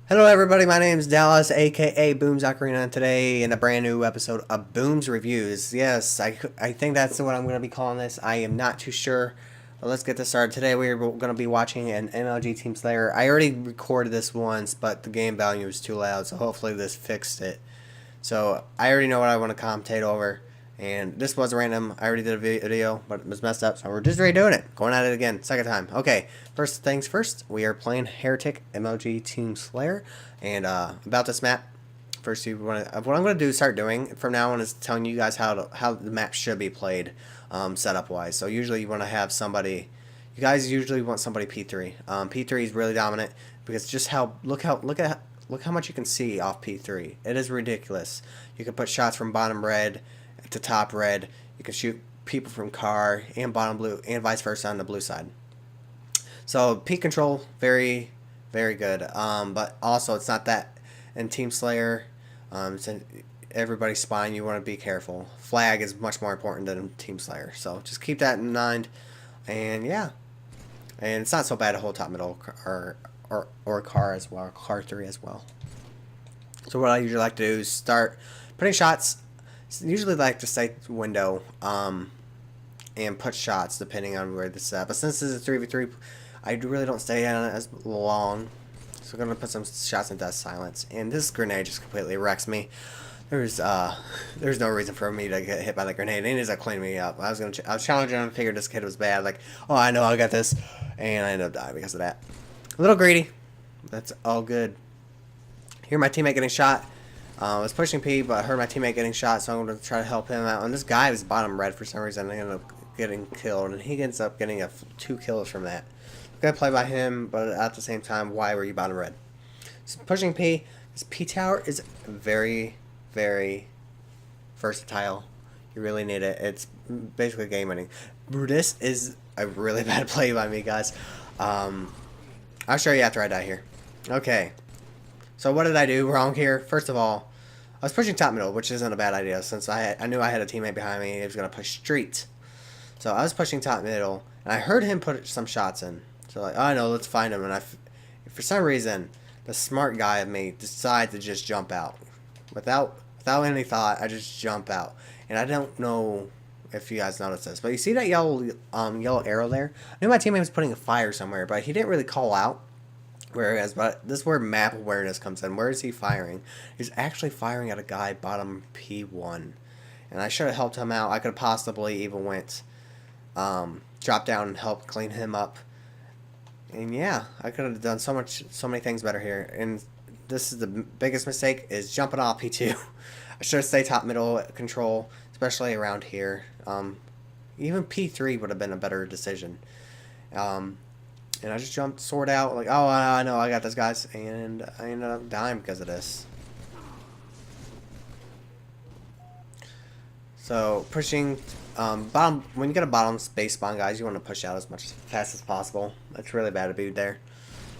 Hello everybody, my name is Dallas, aka Booms Ocarina, and today in a brand new episode of Booms Reviews. Yes, I think that's what I'm going to be calling this. I am not too sure. But let's get this started. Today we're going to be watching an MLG Team Slayer. I already recorded this once, but the game volume was too loud, so hopefully this fixed it. So I already know what I want to commentate over. And this was random. I already did a video, but it was messed up, so we're just redoing it. Going at it again, second time. Okay, first things first, we are playing Heretic MLG Team Slayer. And about this map, first you want to, what I'm going to do, start doing from now on, is telling you guys how the map should be played, setup wise. So usually you want to have somebody, you guys usually want somebody P3. P3 is really dominant because just look how much you can see off P3. It is ridiculous. You can put shots from bottom red to top red. You can shoot people from car and bottom blue and vice versa on the blue side. So peak control, very good. But also it's not that in Team Slayer. It's in everybody's spine. You want to be careful. Flag is much more important than Team Slayer. So just keep that in mind. And yeah, and it's not so bad to hold top middle or car as well, car 3 as well. So what I usually like to do is start putting shots. Usually like to stay window and put shots depending on where this is at. But since this is a 3v3, I really don't stay on it as long. So I'm going to put some shots in Death Silence. And this grenade just completely wrecks me. There's no reason for me to get hit by the grenade. It ends up cleaning me up. I was challenging him, figured this kid was bad. Like, oh, I know, I got this. And I ended up dying because of that. A little greedy. That's all good. Here my teammate getting shot. I was pushing P, but I heard my teammate getting shot, so I'm going to try to help him out. And this guy was bottom red for some reason. I ended up getting killed, and he ends up getting 2 kills from that. Good play by him, but at the same time, why were you bottom red? So pushing P. This P tower is very versatile. You really need it. It's basically game winning. Brutus is a really bad play by me, guys. I'll show you after I die here. Okay. So what did I do wrong here? First of all, I was pushing top middle, which isn't a bad idea since I knew I had a teammate behind me. He was going to push street. So I was pushing top middle, and I heard him put some shots in. So like, oh no, let's find him. And for some reason, the smart guy of me decided to just jump out. Without any thought, I just jump out. And I don't know if you guys noticed this, but you see that yellow arrow there? I knew my teammate was putting a fire somewhere, but he didn't really call out. But this is where map awareness comes in. Where is he firing? He's actually firing at a guy bottom P1. And I should have helped him out. I could have possibly even went, dropped down and helped clean him up. And yeah, I could have done so many things better here. And this is the biggest mistake, is jumping off P2. I should have stayed top middle control, especially around here. Even P3 would have been a better decision. And I just jumped sword out, like, oh, I know, I got this, guys. And I ended up dying because of this. So, pushing, bottom, when you get a bottom space spawn, guys, you want to push out as fast as possible. It's really bad to be there.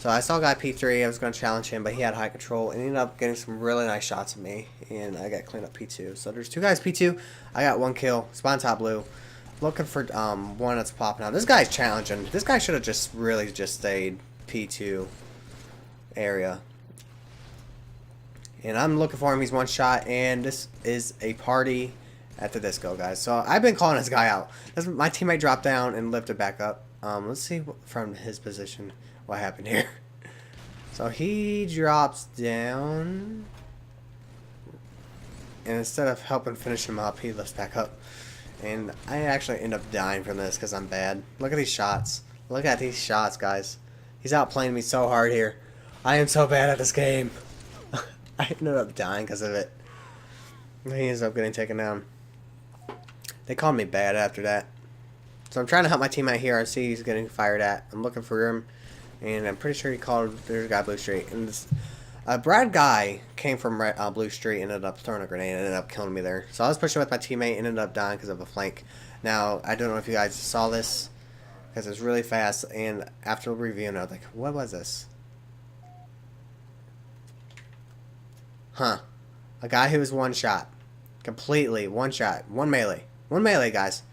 So, I saw guy P3, I was going to challenge him, but he had high control, and he ended up getting some really nice shots at me, and I got cleaned up P2. So, there's 2 guys P2, I got 1 kill, spawn top blue. Looking for one that's popping out. This guy's challenging. This guy should have just stayed P2 area. And I'm looking for him. He's 1 shot, and this is a party at the disco, guys. So I've been calling this guy out. My teammate dropped down and lifted back up. Let's see from his position what happened here. So he drops down, and instead of helping finish him up, he lifts back up. And I actually end up dying from this because I'm bad. Look at these shots. Look at these shots, guys. He's outplaying me so hard here. I am so bad at this game. I ended up dying because of it. He ends up getting taken down. They called me bad after that. So I'm trying to help my teammate here. I see he's getting fired at. I'm looking for him. And I'm pretty sure he called, there's a guy Blue Street. And this Brad guy came from Blue Street and ended up throwing a grenade and ended up killing me there. So I was pushing with my teammate and ended up dying because of a flank. Now, I don't know if you guys saw this because it's really fast. And after reviewing it, I was like, what was this? Huh. A guy who was 1 shot. Completely 1 shot. 1 melee. 1 melee, guys.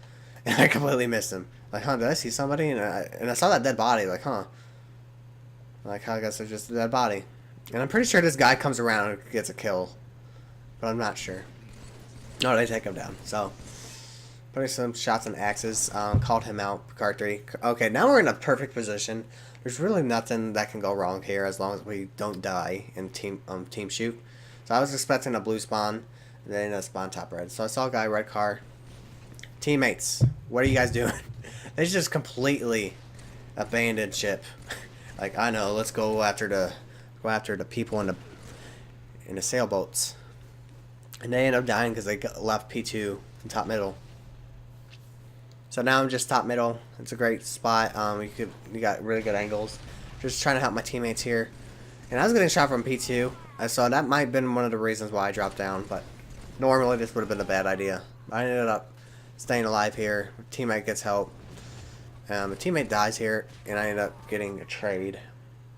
And I completely missed him. Like, huh, did I see somebody? And I saw that dead body. Like, huh. Like, I guess it's just a dead body. And I'm pretty sure this guy comes around and gets a kill. But I'm not sure. No, they take him down. So, putting some shots on axes. Called him out. Card 3. Okay, now we're in a perfect position. There's really nothing that can go wrong here as long as we don't die in team shoot. So I was expecting a blue spawn. And then a spawn top red. So I saw a guy red car. Teammates, what are you guys doing? They just completely abandoned ship. Like, I know, let's go after the people in the sailboats. And they end up dying because they left P2 in top middle. So now I'm just top middle. It's a great spot. You got really good angles. Just trying to help my teammates here. And I was getting shot from P2. So that might have been one of the reasons why I dropped down. But normally this would have been a bad idea. I ended up staying alive here. My teammate gets help. A teammate dies here. And I end up getting a trade.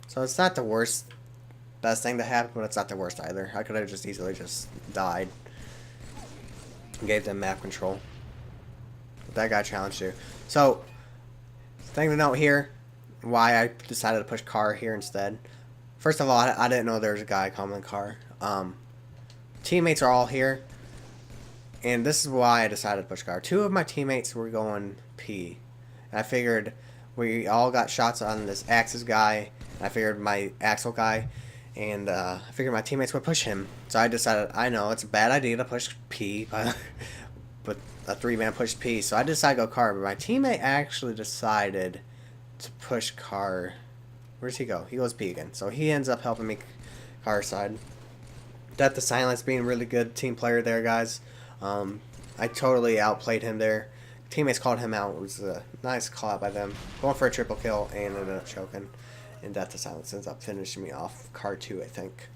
So it's not the best thing to happen, but it's not the worst either. I could have just easily just died. Gave them map control. But that guy challenged you. So, thing to note here, why I decided to push car here instead. First of all, I didn't know there was a guy coming car. Teammates are all here. And this is why I decided to push car. 2 of my teammates were going P. And I figured we all got shots on this Axis guy. And I figured my Axel guy. And I figured my teammates would push him. So I decided, I know it's a bad idea to push P. But a 3-man pushed P. So I decided to go car. But my teammate actually decided to push car. Where's he go? He goes P again. So he ends up helping me car side. Death to Silence being really good team player there, guys. I totally outplayed him there. Teammates called him out. It was a nice call out by them. Going for a triple kill and ended up choking. And Death to Silence ends up finishing me off. Car 2, I think.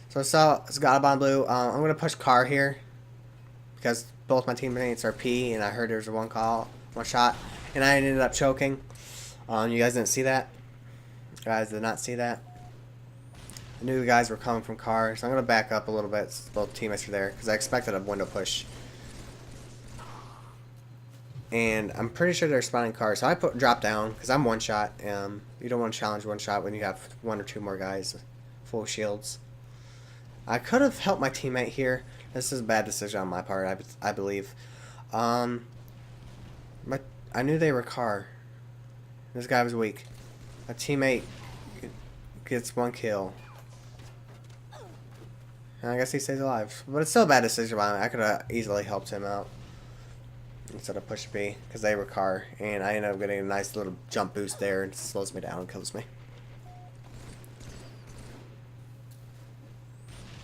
So it's got a on blue. I'm going to push car here. Because both my teammates are P. And I heard there's one shot. And I ended up choking. You guys didn't see that? You guys did not see that? I knew the guys were coming from car, so I'm going to back up a little bit so both teammates are there, because I expected a window push. And I'm pretty sure they're spawning cars, so I drop down, because I'm one shot. You don't want to challenge one shot when you have 1 or 2 more guys full shields. I could have helped my teammate here. This is a bad decision on my part, I believe. But I knew they were car. This guy was weak. My teammate gets 1 kill. And I guess he stays alive. But it's still a bad decision. I could have easily helped him out. Instead of push B. Because they were car. And I ended up getting a nice little jump boost there. And it slows me down and kills me.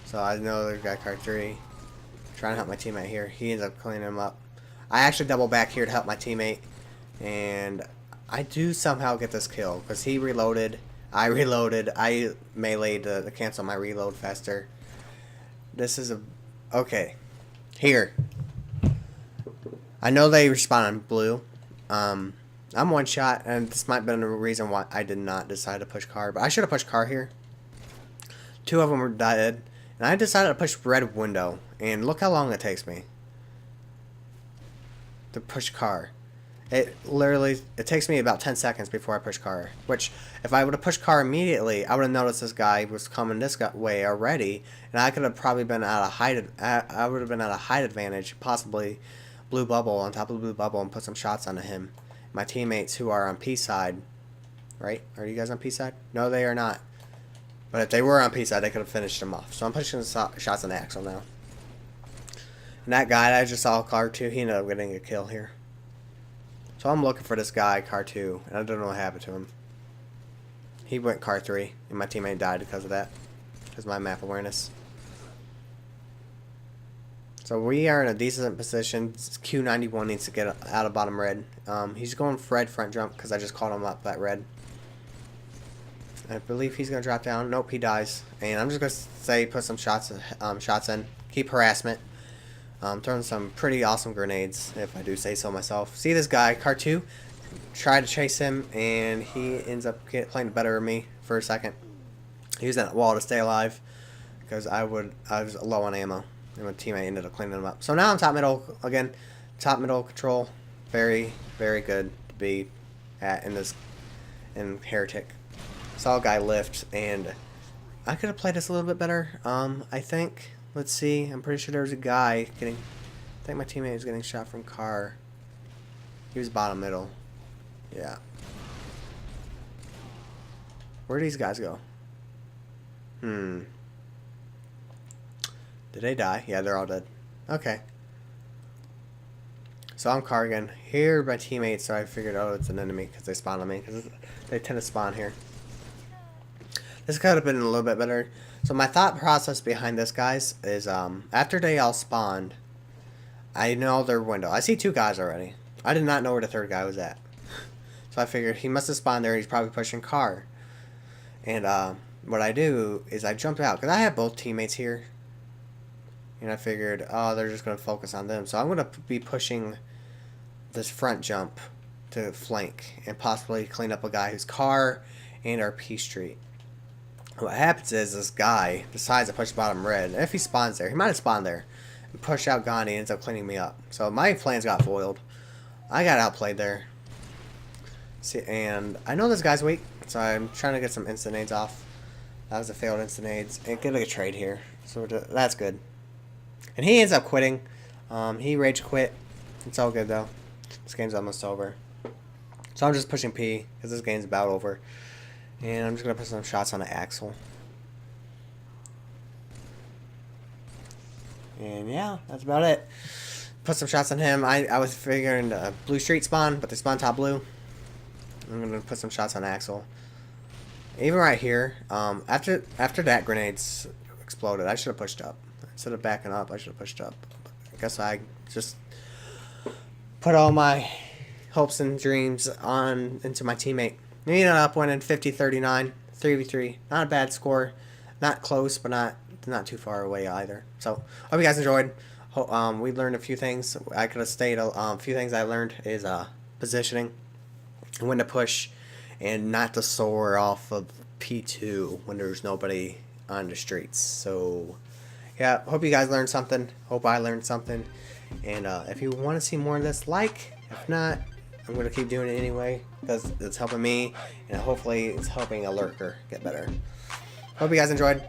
So I know there's got car 3. Trying to help my teammate here. He ends up cleaning him up. I actually double back here to help my teammate. And I do somehow get this kill. Because he reloaded. I reloaded. I meleeed to cancel my reload faster. This is a... Okay. Here. I know they respawn on blue. I'm one shot. And this might have been the reason why I did not decide to push car. But I should have pushed car here. 2 of them were dead. And I decided to push red window. And look how long it takes me to push car. It takes me about 10 seconds before I push car. Which, if I would have pushed car immediately, I would have noticed this guy was coming this way already, and I could have probably been at a height. I would have been at a height advantage, possibly blue bubble on top of the blue bubble, and put some shots onto him. My teammates who are on P side, right? Are you guys on P side? No, they are not. But if they were on P side, they could have finished him off. So I'm pushing shots on Axel now. And that guy that I just saw car 2, he ended up getting a kill here. So I'm looking for this guy, car 2, and I don't know what happened to him. He went car 3, and my teammate died because of that. Because of my map awareness. So we are in a decent position. Q91 needs to get out of bottom red. He's going red front jump because I just called him up that red. I believe he's going to drop down. Nope, he dies. And I'm just going to say put some shots in. Keep harassment. Throwing some pretty awesome grenades, if I do say so myself. See this guy, car 2, try to chase him, and he ends up playing better than me for a second. He was at that wall to stay alive, because I was low on ammo, and my teammate ended up cleaning him up. So now I'm top middle again, top middle control, very, very good to be at in Heretic. Saw a guy lift, and I could have played this a little bit better. I think. Let's see. I'm pretty sure there was a guy getting. I think my teammate was getting shot from car. He was bottom middle. Yeah. Where do these guys go? Did they die? Yeah, they're all dead. Okay. So I'm car again. Here are my teammates, so I figured, oh, it's an enemy because they spawned on me. Because they tend to spawn here. This could have been a little bit better. So my thought process behind this, guys, is after they all spawned, I know their window. I see 2 guys already. I did not know where the 3rd guy was at. So I figured he must have spawned there. He's probably pushing car. And what I do is I jump out. Because I have both teammates here. And I figured, oh, they're just going to focus on them. So I'm going to be pushing this front jump to flank. And possibly clean up a guy who's car and our P Street. What happens is this guy decides to push bottom red. And if he spawns there, he might have spawned there. And push out Gandhi and ends up cleaning me up. So my plans got foiled. I got outplayed there. See, and I know this guy's weak, so I'm trying to get some instant nades off. That was a failed instant nades. And get a trade here. So that's good. And he ends up quitting. He rage quit. It's all good though. This game's almost over. So I'm just pushing P because this game's about over. And I'm just going to put some shots on the Axel. And yeah, that's about it. Put some shots on him. I was figuring the blue street spawn, but they spawn top blue. I'm going to put some shots on Axel. Even right here, after that grenades exploded, I should have pushed up. Instead of backing up, I should have pushed up. I guess I just put all my hopes and dreams into my teammate. We ended up winning 50-39, 3v3. Not a bad score. Not close, but not too far away either. So, hope you guys enjoyed. We learned a few things. I could have stayed. A few things I learned is positioning, when to push, and not to soar off of P2 when there's nobody on the streets. So, yeah, hope you guys learned something. Hope I learned something. And if you want to see more of this, like. If not, I'm going to keep doing it anyway because it's helping me, and hopefully it's helping a lurker get better. Hope you guys enjoyed.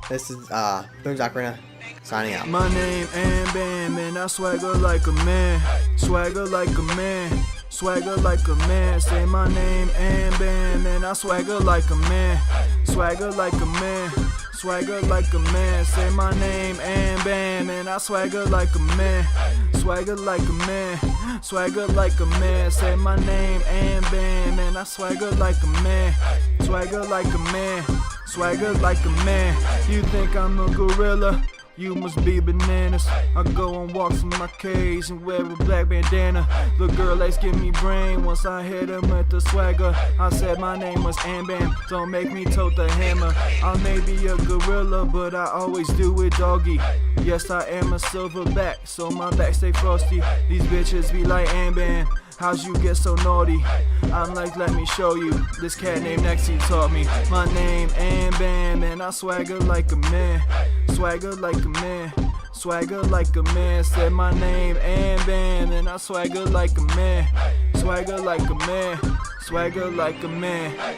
This is Boom Arena signing out. My name Ambam, and I swagger like a man. Swagger like a man. Swagger like a man. Say my name Ambam, and I swagger like a man. Swagger like a man. Swagger like a man. Say my name Ambam, and I swagger like a man. Swagger like a man. Swagger like a man. Say my name Ambam, and I swagger like a man. Swagger like a man. Swagger like a man. You think I'm a gorilla? You must be bananas. I go on walks in my cage and wear a black bandana. The girl likes give me brain once I hit him with the swagger. I said my name was Ambam, don't make me tote the hammer. I may be a gorilla, but I always do it doggy. Yes, I am a silverback, so my back stay frosty. These bitches be like Ambam, how'd you get so naughty? I'm like, let me show you. This cat named Nexie taught me. My name Ambam, and I swagger like a man. Swagger like a man. Swagger like a man. Said my name Ambam, and I swagger like a man. Swagger like a man. Swagger like a man.